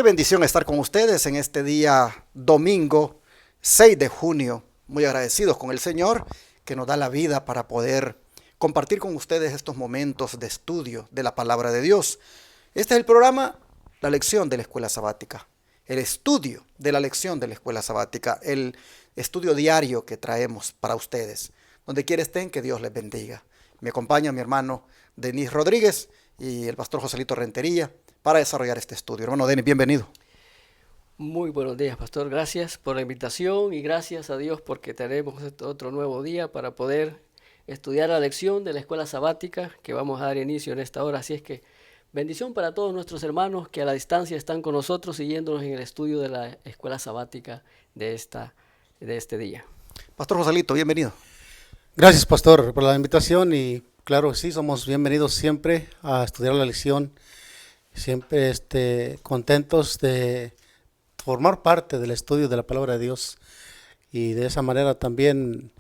Qué bendición estar con ustedes en este día domingo 6 de junio. Muy agradecidos con el Señor que nos da la vida para poder compartir con ustedes estos momentos de estudio de la palabra de Dios. Este es el programa, la lección de la escuela sabática. El estudio de la lección de la escuela sabática. El estudio diario que traemos para ustedes. Donde quiera estén, que Dios les bendiga. Me acompaña mi hermano Denis Rodríguez y el pastor Joselito Rentería para desarrollar este estudio. Hermano Denis, bienvenido. Muy buenos días, pastor. Gracias por la invitación y gracias a Dios porque tenemos otro nuevo día para poder estudiar la lección de la escuela sabática que vamos a dar inicio en esta hora. Así es que bendición para todos nuestros hermanos que a la distancia están con nosotros siguiéndonos en el estudio de la escuela sabática de este día. Pastor Joselito, bienvenido. Gracias, pastor, por la invitación y claro, sí, somos bienvenidos siempre a estudiar la lección, siempre contentos de formar parte del estudio de la palabra de Dios y de esa manera también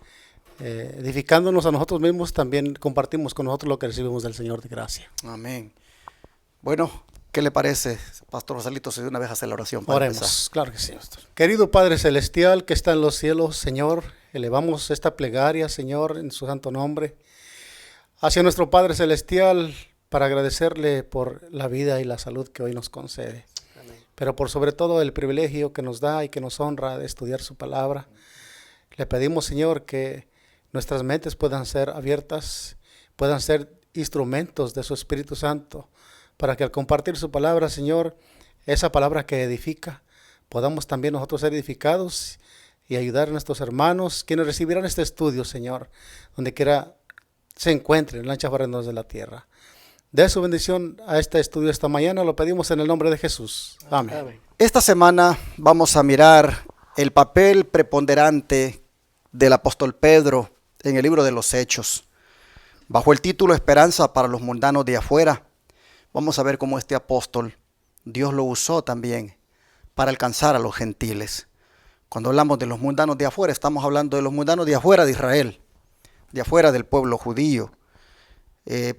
edificándonos a nosotros mismos, también compartimos con nosotros lo que recibimos del Señor de gracia. Amén. Bueno, ¿qué le parece, Pastor Joselito, si de una vez hace la oración para Oremos, empezar? claro que sí, pastor. Querido Padre Celestial que está en los cielos, Señor, elevamos esta plegaria, Señor, en su santo nombre, hacia nuestro Padre Celestial para agradecerle por la vida y la salud que hoy nos concede. Amén. Pero por sobre todo el privilegio que nos da y que nos honra de estudiar su palabra. Le pedimos, Señor, que nuestras mentes puedan ser abiertas, puedan ser instrumentos de su Espíritu Santo, para que al compartir su palabra, Señor, esa palabra que edifica, podamos también nosotros ser edificados y ayudar a nuestros hermanos, quienes recibirán este estudio, Señor, donde quiera se encuentren en la ancha barrenos de la tierra. De su bendición a este estudio esta mañana, lo pedimos en el nombre de Jesús. Amén. Amén. Esta semana vamos a mirar el papel preponderante del apóstol Pedro en el libro de los Hechos. Bajo el título Esperanza para los mundanos de afuera, vamos a ver cómo este apóstol, Dios lo usó también para alcanzar a los gentiles. Cuando hablamos de los mundanos de afuera, estamos hablando de los mundanos de afuera de Israel, de afuera del pueblo judío.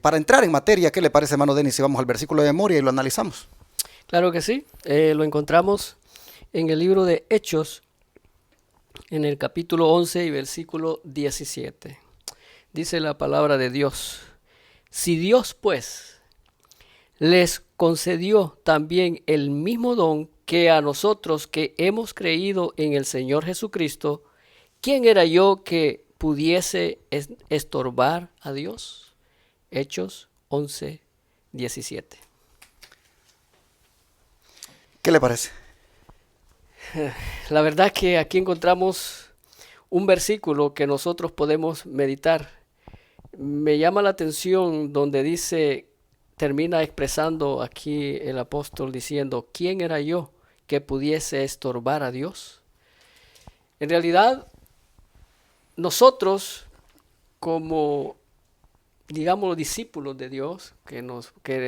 Para entrar en materia, ¿qué le parece, hermano Denis, si vamos al versículo de memoria y lo analizamos? Claro que sí, lo encontramos en el libro de Hechos, en el capítulo 11 y versículo 17. Dice la palabra de Dios: si Dios pues les concedió también el mismo don que a nosotros que hemos creído en el Señor Jesucristo, ¿quién era yo que pudiese estorbar a Dios? Hechos 11, 17. ¿Qué le parece? La verdad que aquí encontramos un versículo que nosotros podemos meditar. Me llama la atención donde dice, termina expresando aquí el apóstol diciendo, ¿quién era yo que pudiese estorbar a Dios? En realidad, nosotros como, digamos, los discípulos de Dios, que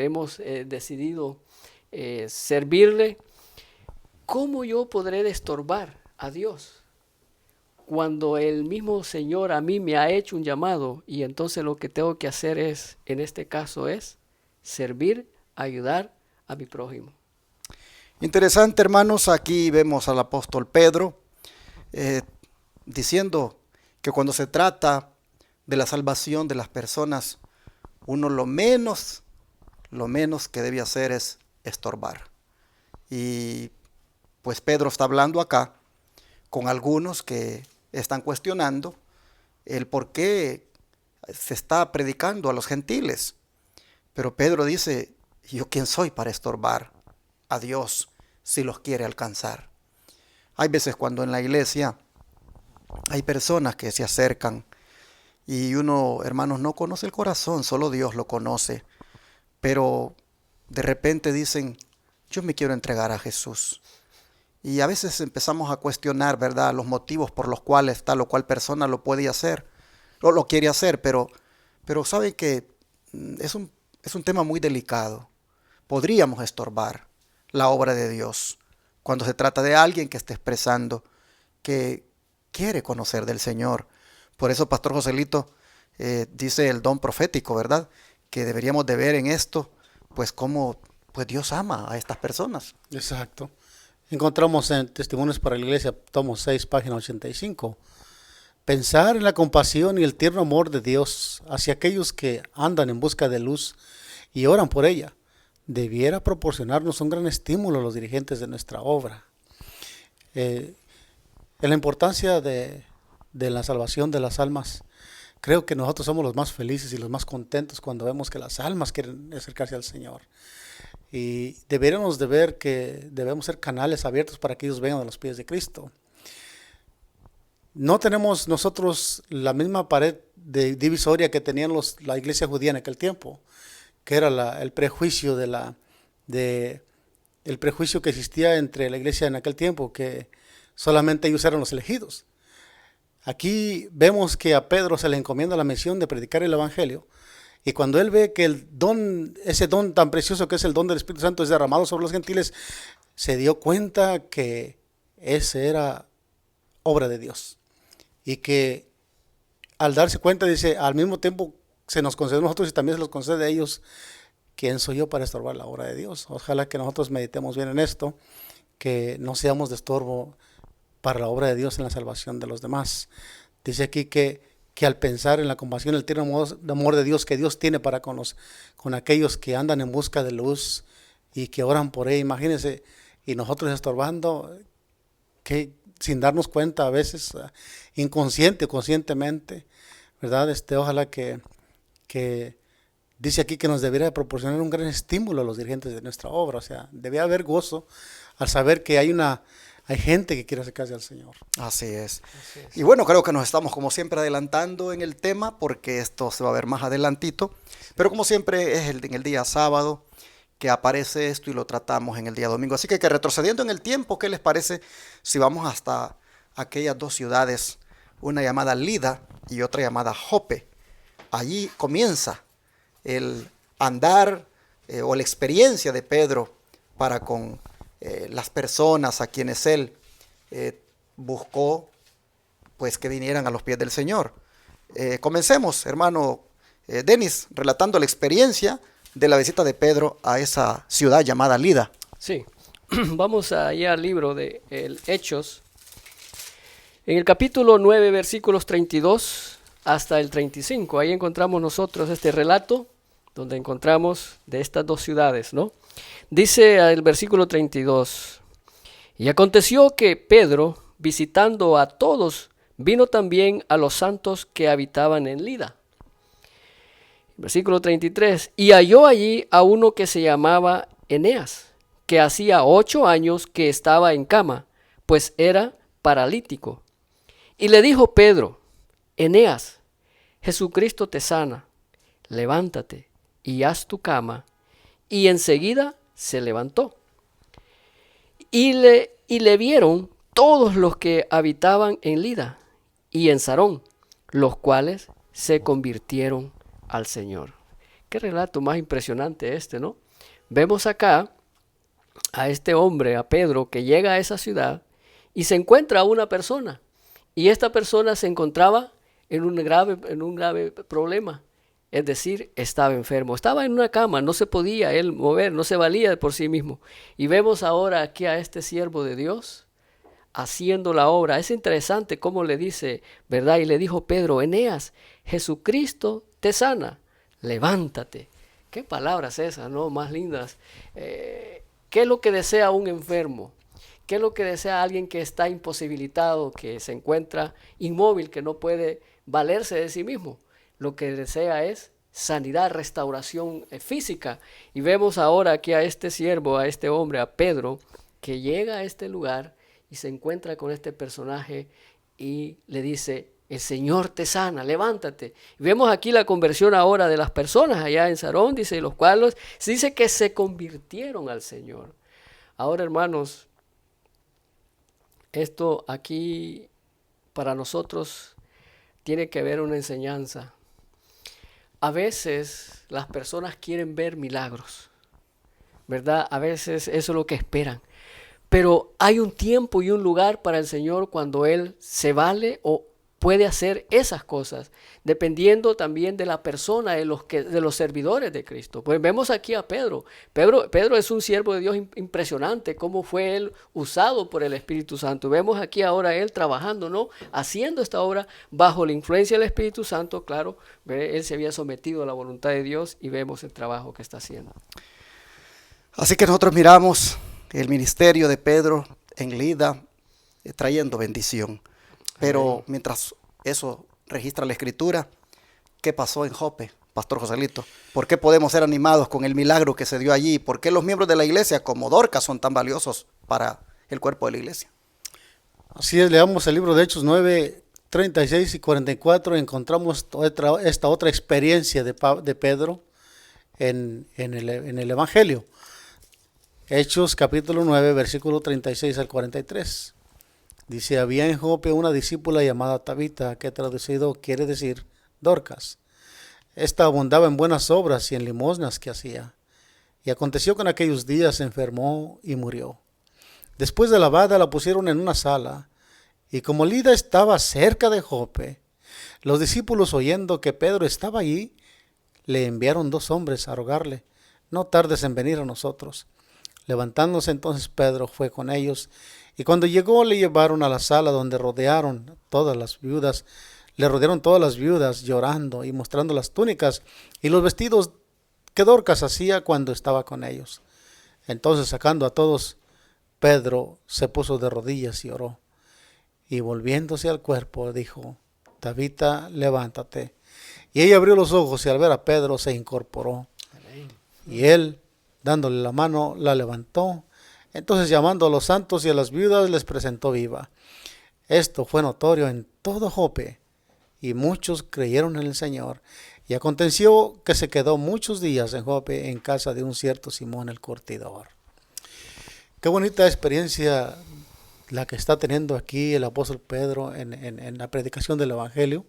hemos decidido servirle, ¿cómo yo podré estorbar a Dios cuando el mismo Señor a mí me ha hecho un llamado? Y entonces lo que tengo que hacer es, en este caso, es servir, ayudar a mi prójimo. Interesante, hermanos, aquí vemos al apóstol Pedro diciendo que cuando se trata de la salvación de las personas, uno lo menos que debe hacer es estorbar. Y pues Pedro está hablando acá con algunos que están cuestionando el por qué se está predicando a los gentiles. Pero Pedro dice, ¿yo quién soy para estorbar a Dios si los quiere alcanzar? Hay veces cuando en la iglesia hay personas que se acercan y uno, hermanos, no conoce el corazón, solo Dios lo conoce. Pero de repente dicen, yo me quiero entregar a Jesús. Y a veces empezamos a cuestionar, ¿verdad?, los motivos por los cuales tal o cual persona lo puede hacer, o lo quiere hacer, pero saben que es un tema muy delicado. Podríamos estorbar la obra de Dios cuando se trata de alguien que esté expresando que quiere conocer del Señor. Por eso, Pastor Joselito, dice el don profético, ¿verdad?, que deberíamos de ver en esto, pues cómo pues Dios ama a estas personas. Exacto. Encontramos en Testimonios para la Iglesia, tomo 6, página 85. Pensar en la compasión y el tierno amor de Dios hacia aquellos que andan en busca de luz y oran por ella debiera proporcionarnos un gran estímulo a los dirigentes de nuestra obra. En la importancia de la salvación de las almas, creo que nosotros somos los más felices y los más contentos cuando vemos que las almas quieren acercarse al Señor. Y deberíamos de ver que debemos ser canales abiertos para que ellos vengan a los pies de Cristo. No tenemos nosotros la misma pared de divisoria que tenían la iglesia judía en aquel tiempo, que era el prejuicio el prejuicio que existía entre la iglesia en aquel tiempo, que solamente ellos eran los elegidos. Aquí vemos que a Pedro se le encomienda la misión de predicar el evangelio, y cuando él ve que ese don tan precioso que es el don del Espíritu Santo es derramado sobre los gentiles, se dio cuenta que ese era obra de Dios. Y que al darse cuenta, dice, al mismo tiempo se nos concede a nosotros y también se los concede a ellos. ¿Quién soy yo para estorbar la obra de Dios? Ojalá que nosotros meditemos bien en esto, que no seamos de estorbo para la obra de Dios en la salvación de los demás. Dice aquí que al pensar en la compasión, el tierno amor de Dios que Dios tiene para con aquellos que andan en busca de luz y que oran por ella, imagínense, y nosotros estorbando, que sin darnos cuenta a veces, inconsciente o conscientemente, ¿verdad? Ojalá que dice aquí que nos debería proporcionar un gran estímulo a los dirigentes de nuestra obra. O sea, debía haber gozo al saber que hay gente que quiere acercarse al Señor. Así es. Y bueno, creo que nos estamos como siempre adelantando en el tema, porque esto se va a ver más adelantito, pero como siempre es en el día sábado que aparece esto y lo tratamos en el día domingo. Así que retrocediendo en el tiempo, ¿qué les parece si vamos hasta aquellas dos ciudades, una llamada Lida y otra llamada Jope? Allí comienza el andar o la experiencia de Pedro para con las personas a quienes él buscó pues que vinieran a los pies del Señor. Comencemos, hermano Denis, relatando la experiencia de la visita de Pedro a esa ciudad llamada Lida. Sí, vamos allá al libro de Hechos. En el capítulo 9, versículos 32 hasta el 35, ahí encontramos nosotros este relato donde encontramos de estas dos ciudades, ¿no? Dice el versículo 32, y aconteció que Pedro, visitando a todos, vino también a los santos que habitaban en Lida. Versículo 33, y halló allí a uno que se llamaba Eneas, que hacía 8 años que estaba en cama, pues era paralítico. Y le dijo Pedro, Eneas, Jesucristo te sana, levántate y haz tu cama. Y enseguida se levantó. Y le vieron todos los que habitaban en Lida y en Sarón, los cuales se convirtieron al Señor. Qué relato más impresionante ¿no? Vemos acá a este hombre, a Pedro, que llega a esa ciudad y se encuentra a una persona. Y esta persona se encontraba en un grave problema. Es decir, estaba enfermo, estaba en una cama, no se podía él mover, no se valía por sí mismo. Y vemos ahora aquí a este siervo de Dios haciendo la obra. Es interesante cómo le dice, ¿verdad? Y le dijo Pedro, Eneas, Jesucristo te sana, levántate. ¿Qué palabras esas, no? Más lindas. ¿Qué es lo que desea un enfermo? ¿Qué es lo que desea alguien que está imposibilitado, que se encuentra inmóvil, que no puede valerse de sí mismo? Lo que desea es sanidad, restauración física. Y vemos ahora aquí a este siervo, a este hombre, a Pedro, que llega a este lugar y se encuentra con este personaje y le dice, el Señor te sana, levántate. Y vemos aquí la conversión ahora de las personas allá en Sarón, dice, los cuales se dice que se convirtieron al Señor. Ahora, hermanos, esto aquí para nosotros tiene que ver una enseñanza. A veces las personas quieren ver milagros, ¿verdad? A veces eso es lo que esperan. Pero hay un tiempo y un lugar para el Señor cuando Él se vale o puede hacer esas cosas, dependiendo también de la persona, de los servidores de Cristo. Pues vemos aquí a Pedro. Pedro es un siervo de Dios impresionante, cómo fue él usado por el Espíritu Santo. Vemos aquí ahora él trabajando, ¿no? Haciendo esta obra bajo la influencia del Espíritu Santo, claro, él se había sometido a la voluntad de Dios y vemos el trabajo que está haciendo. Así que nosotros miramos el ministerio de Pedro en Lida, trayendo bendición. Pero mientras eso registra la Escritura, ¿qué pasó en Jope, Pastor Joselito? ¿Por qué podemos ser animados con el milagro que se dio allí? ¿Por qué los miembros de la iglesia como Dorcas son tan valiosos para el cuerpo de la iglesia? Así es, leamos el libro de Hechos 9, 36 y 44, encontramos esta otra experiencia de Pedro en el Evangelio. Hechos capítulo 9, versículo 36 al 43. Dice, había en Jope una discípula llamada Tabita, que traducido quiere decir Dorcas. Esta abundaba en buenas obras y en limosnas que hacía. Y aconteció que en aquellos días se enfermó y murió. Después de lavada la pusieron en una sala, y como Lida estaba cerca de Jope, los discípulos oyendo que Pedro estaba allí, le enviaron 2 hombres a rogarle, no tardes en venir a nosotros. Levantándose entonces Pedro fue con ellos, y cuando llegó le llevaron a la sala donde le rodearon todas las viudas llorando y mostrando las túnicas y los vestidos que Dorcas hacía cuando estaba con ellos. Entonces sacando a todos, Pedro se puso de rodillas y oró, y volviéndose al cuerpo dijo, Tabita, levántate. Y ella abrió los ojos y al ver a Pedro se incorporó. Amén. Y él, dándole la mano, la levantó. Entonces llamando a los santos y a las viudas les presentó viva. Esto fue notorio en todo Jope, y muchos creyeron en el Señor. Y aconteció que se quedó muchos días en Jope en casa de un cierto Simón el curtidor. Qué bonita experiencia la que está teniendo aquí el apóstol Pedro en la predicación del Evangelio.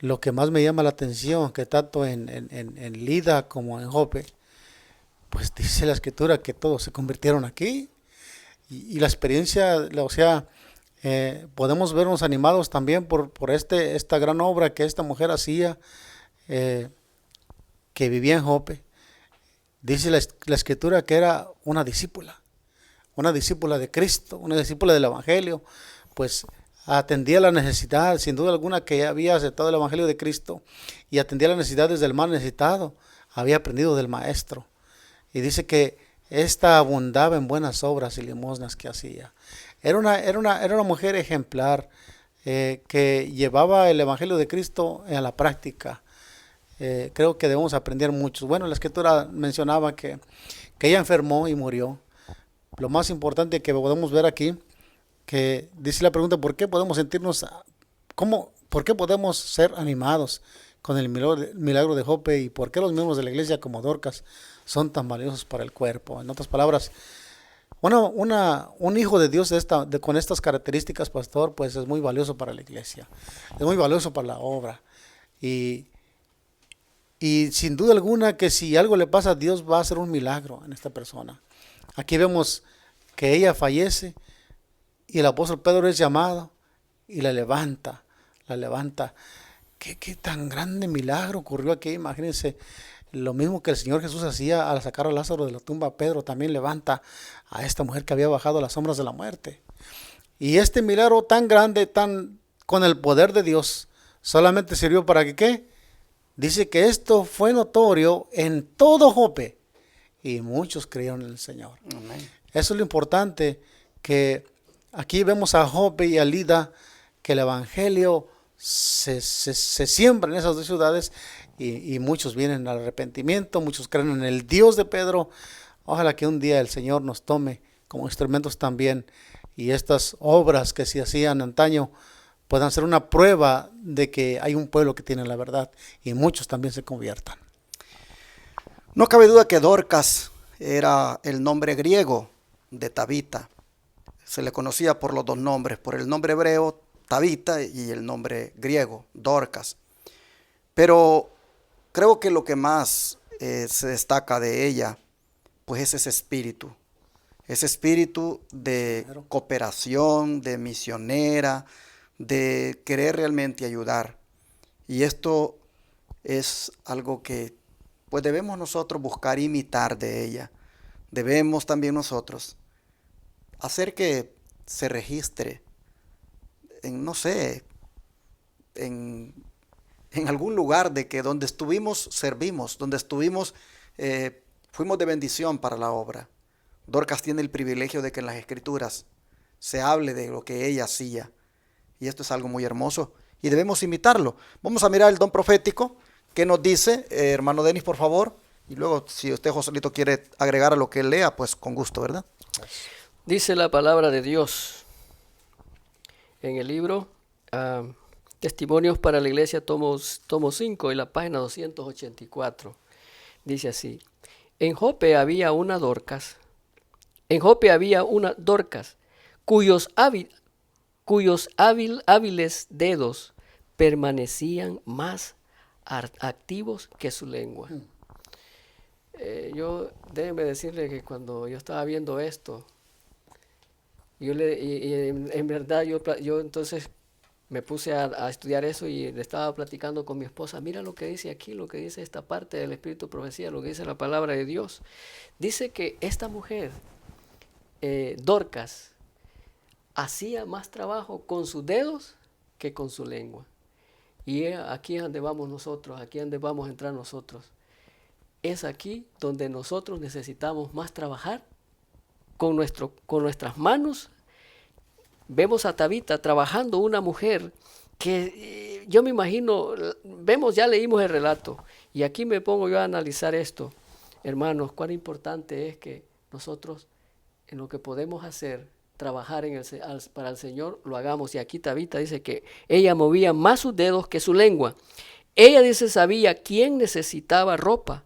Lo que más me llama la atención, que tanto en Lida como en Jope, pues dice la Escritura que todos se convirtieron aquí. Y la experiencia, o sea, podemos vernos animados también por esta gran obra que esta mujer hacía, que vivía en Jope. Dice la Escritura que era una discípula de Cristo, una discípula del Evangelio, pues atendía la necesidad, sin duda alguna, que había aceptado el Evangelio de Cristo y atendía las necesidades del más necesitado, había aprendido del Maestro. Y dice que esta abundaba en buenas obras y limosnas que hacía. Era una mujer ejemplar, que llevaba el Evangelio de Cristo a la práctica. Creo que debemos aprender mucho. Bueno, la Escritura mencionaba que ella enfermó y murió. Lo más importante que podemos ver aquí, que dice la pregunta, ¿por qué podemos sentirnos, por qué podemos ser animados con el milagro de Jope, y por qué los miembros de la iglesia como Dorcas son tan valiosos para el cuerpo? En otras palabras, un hijo de Dios con estas características, pastor, pues es muy valioso para la iglesia, es muy valioso para la obra, y sin duda alguna que si algo le pasa a Dios, va a hacer un milagro en esta persona. Aquí vemos que ella fallece y el apóstol Pedro es llamado y la levanta. ¿Qué tan grande milagro ocurrió aquí? Imagínense, lo mismo que el Señor Jesús hacía al sacar a Lázaro de la tumba, Pedro también levanta a esta mujer que había bajado a las sombras de la muerte. Y este milagro tan grande, con el poder de Dios, solamente sirvió para que, ¿qué? Dice que esto fue notorio en todo Jope, y muchos creyeron en el Señor. Amén. Eso es lo importante, que aquí vemos a Jope y a Lida, que el Evangelio se siembra en esas 2 ciudades, y muchos vienen al arrepentimiento, muchos creen en el Dios de Pedro. Ojalá que un día el Señor nos tome como instrumentos también, y estas obras que se hacían antaño puedan ser una prueba de que hay un pueblo que tiene la verdad, y muchos también se conviertan. No cabe duda que Dorcas era el nombre griego de Tabita. Se le conocía por los 2 nombres, por el nombre hebreo Tabita y el nombre griego Dorcas. Pero creo que lo que más se destaca de ella, pues es ese espíritu de cooperación, de misionera, de querer realmente ayudar. Y esto es algo que pues debemos nosotros buscar imitar de ella. Debemos también nosotros hacer que se registre en, no sé, en, en algún lugar de que donde estuvimos servimos, donde estuvimos fuimos de bendición para la obra. Dorcas tiene el privilegio de que en las Escrituras se hable de lo que ella hacía. Y esto es algo muy hermoso y debemos imitarlo. Vamos a mirar el don profético que nos dice, hermano Denis, por favor. Y luego, si usted, Joselito, quiere agregar a lo que él lea, pues con gusto, ¿verdad? Dice la palabra de Dios en el libro Testimonios para la Iglesia, tomo 5 y la página 284. Dice así: en Jope había una Dorcas, cuyos hábiles dedos permanecían más activos que su lengua. Déjeme decirle que cuando yo estaba viendo esto, en verdad yo entonces me puse a estudiar eso y le estaba platicando con mi esposa. Mira lo que dice aquí, lo que dice esta parte del Espíritu Profecía, lo que dice la palabra de Dios. Dice que esta mujer, Dorcas, hacía más trabajo con sus dedos que con su lengua. Y aquí es donde vamos nosotros, aquí es donde vamos a entrar nosotros. Es aquí donde nosotros necesitamos más trabajar con nuestras manos. Vemos a Tabita trabajando, una mujer que yo me imagino, ya leímos el relato, y aquí me pongo yo a analizar esto. Hermanos, cuán importante es que nosotros en lo que podemos hacer, trabajar para el Señor, lo hagamos. Y aquí Tabita dice que ella movía más sus dedos que su lengua. Ella dice, sabía quién necesitaba ropa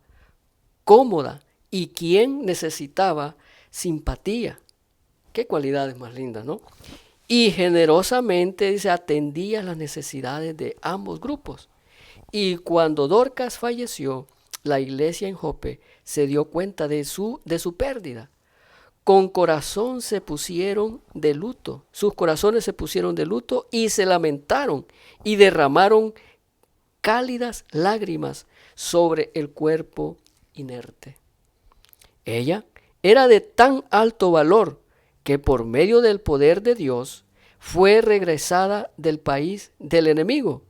cómoda y quién necesitaba simpatía. Qué cualidades más lindas, ¿no? Y generosamente, dice, atendía las necesidades de ambos grupos. Y cuando Dorcas falleció, la iglesia en Jope se dio cuenta de su pérdida. Con corazón se pusieron de luto, sus corazones se pusieron de luto y se lamentaron y derramaron cálidas lágrimas sobre el cuerpo inerte. Ella era de tan alto valor que por medio del poder de Dios fue regresada del país del enemigo,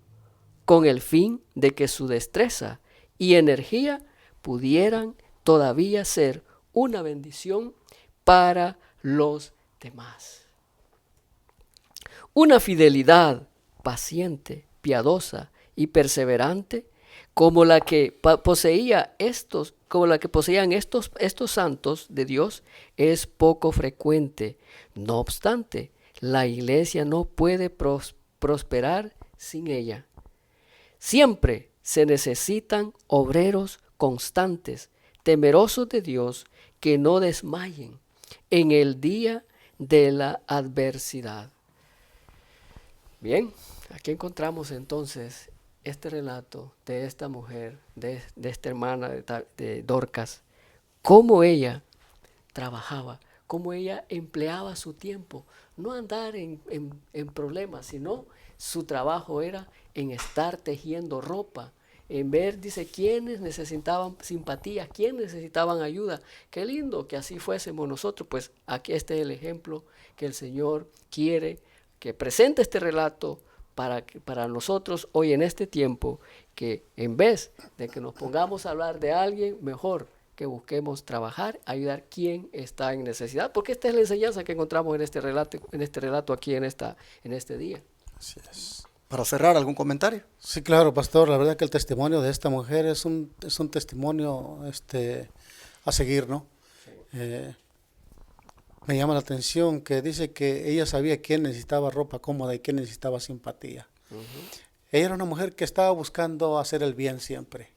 con el fin de que su destreza y energía pudieran todavía ser una bendición para los demás. Una fidelidad paciente, piadosa y perseverante como la que poseían estos santos de Dios es poco frecuente. No obstante, la iglesia no puede prosperar sin ella. Siempre se necesitan obreros constantes, temerosos de Dios, que no desmayen en el día de la adversidad. Bien, aquí encontramos entonces este relato de esta mujer, de esta hermana de Dorcas, cómo ella trabajaba, cómo ella empleaba su tiempo, no andar en problemas, sino su trabajo era en estar tejiendo ropa, en ver, dice, quiénes necesitaban simpatía, quiénes necesitaban ayuda. Qué lindo que así fuésemos nosotros. Pues aquí este es el ejemplo que el Señor quiere que presente este relato para nosotros hoy en este tiempo, que en vez de que nos pongamos a hablar de alguien, mejor que busquemos trabajar, ayudar quien está en necesidad, porque esta es la enseñanza que encontramos en este relato aquí en este día. Así es. Para cerrar, ¿algún comentario? Sí, claro, pastor, la verdad que el testimonio de esta mujer es un testimonio a seguir, ¿no? Sí. Me llama la atención que dice que ella sabía quién necesitaba ropa cómoda y quién necesitaba simpatía. Uh-huh. Ella era una mujer que estaba buscando hacer el bien siempre.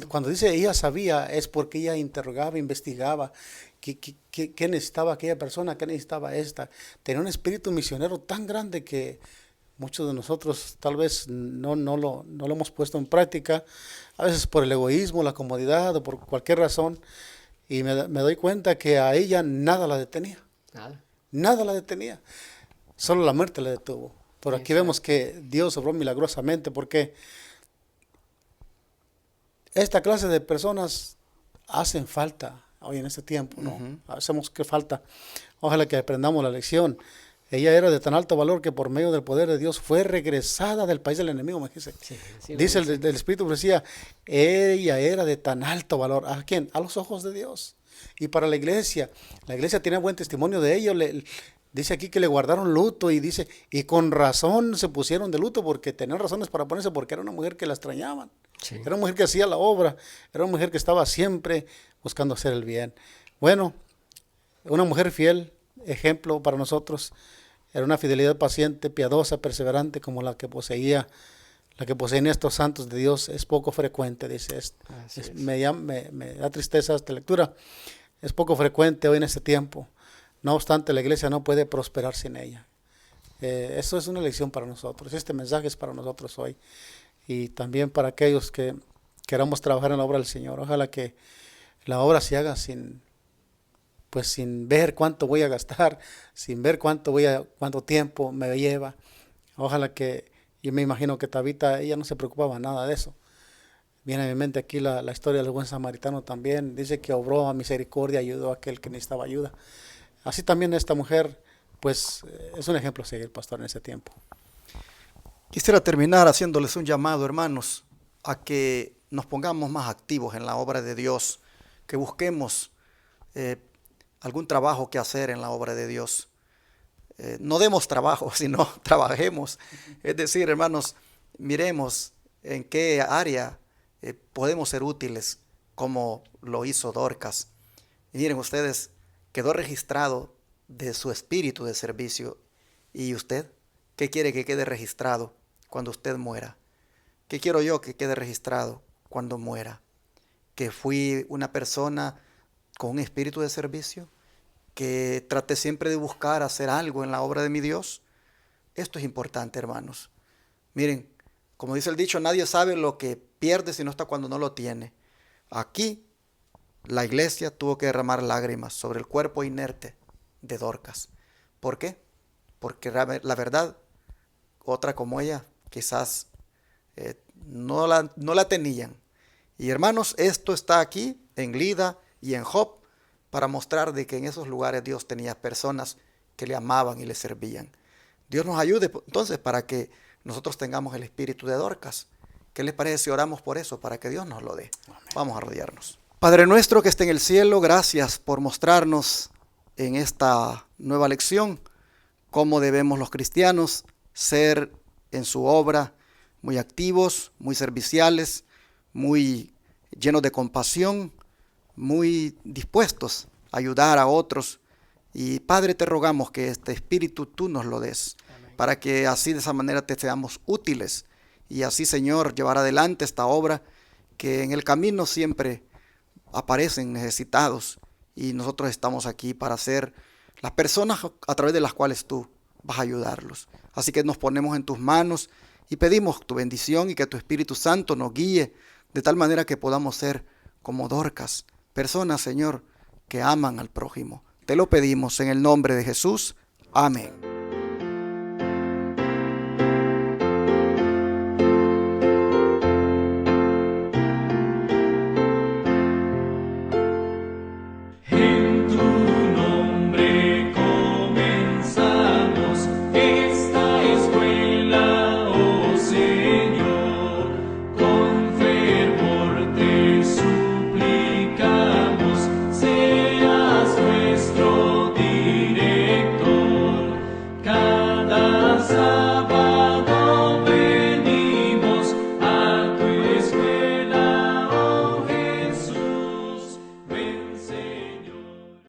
Cuando dice ella sabía, es porque ella interrogaba, investigaba qué necesitaba aquella persona, qué necesitaba esta. Tenía un espíritu misionero tan grande que muchos de nosotros tal vez no lo hemos puesto en práctica, a veces por el egoísmo, la comodidad o por cualquier razón. Y me doy cuenta que a ella nada la detenía. Nada la detenía. solo la muerte le detuvo. Por aquí vemos que Dios obró milagrosamente, porque esta clase de personas hacen falta hoy en este tiempo, ¿no? Hacemos que falta. Ojalá que aprendamos la lección. Ella era de tan alto valor que por medio del poder de Dios fue regresada del país del enemigo, me dice. Dice el Espíritu decía, ella era de tan alto valor. ¿A quién? A los ojos de Dios. Y para la iglesia tiene buen testimonio de ello. Dice aquí que le guardaron luto y dice, y con razón se pusieron de luto porque tenían razones para ponerse, porque era una mujer que la extrañaban. Sí. Era una mujer que hacía la obra, era una mujer que estaba siempre buscando hacer el bien. Bueno, una mujer fiel, ejemplo para nosotros. Era una fidelidad paciente, piadosa, perseverante, como la que poseían estos santos de Dios. Es poco frecuente, dice. Me da tristeza esta lectura. Es poco frecuente hoy en este tiempo. No obstante, la iglesia no puede prosperar sin ella. Eso es una lección para nosotros. Este mensaje es para nosotros hoy. Y también para aquellos que queramos trabajar en la obra del Señor. Ojalá que la obra se haga sin ver cuánto voy a gastar, sin ver cuánto tiempo me lleva. Ojalá que, yo me imagino que Tabita, ella no se preocupaba nada de eso. Viene a mi mente aquí la historia del buen samaritano también. Dice que obró a misericordia, ayudó a aquel que necesitaba ayuda. Así también esta mujer, pues es un ejemplo a seguir, pastor, en ese tiempo. Quisiera terminar haciéndoles un llamado, hermanos, a que nos pongamos más activos en la obra de Dios, que busquemos algún trabajo que hacer en la obra de Dios. No demos trabajo, sino trabajemos. Es decir, hermanos, miremos en qué área podemos ser útiles, como lo hizo Dorcas. Y miren ustedes, quedó registrado de su espíritu de servicio. ¿Y usted qué quiere que quede registrado cuando usted muera? ¿Qué quiero yo que quede registrado cuando muera? Que fui una persona con un espíritu de servicio, que traté siempre de buscar hacer algo en la obra de mi Dios. Esto es importante, hermanos. Miren, como dice el dicho, nadie sabe lo que pierde sino hasta cuando no lo tiene. Aquí la iglesia tuvo que derramar lágrimas sobre el cuerpo inerte de Dorcas. ¿Por qué? Porque la verdad, otra como ella, quizás no la tenían. Y hermanos, esto está aquí en Lida y en Job para mostrar de que en esos lugares Dios tenía personas que le amaban y le servían. Dios nos ayude entonces para que nosotros tengamos el espíritu de Dorcas. ¿Qué les parece si oramos por eso, para que Dios nos lo dé? Amén. Vamos a arrodillarnos. Padre nuestro que está en el cielo, gracias por mostrarnos en esta nueva lección cómo debemos los cristianos ser en su obra muy activos, muy serviciales, muy llenos de compasión, muy dispuestos a ayudar a otros. Y Padre, te rogamos que este espíritu tú nos lo des. Amén. Para que así de esa manera te seamos útiles y así, Señor, llevar adelante esta obra que en el camino siempre aparecen necesitados y nosotros estamos aquí para ser las personas a través de las cuales tú vas a ayudarlos. Así que nos ponemos en tus manos y pedimos tu bendición y que tu Espíritu Santo nos guíe de tal manera que podamos ser como Dorcas, personas, Señor, que aman al prójimo. Te lo pedimos en el nombre de Jesús. Amén.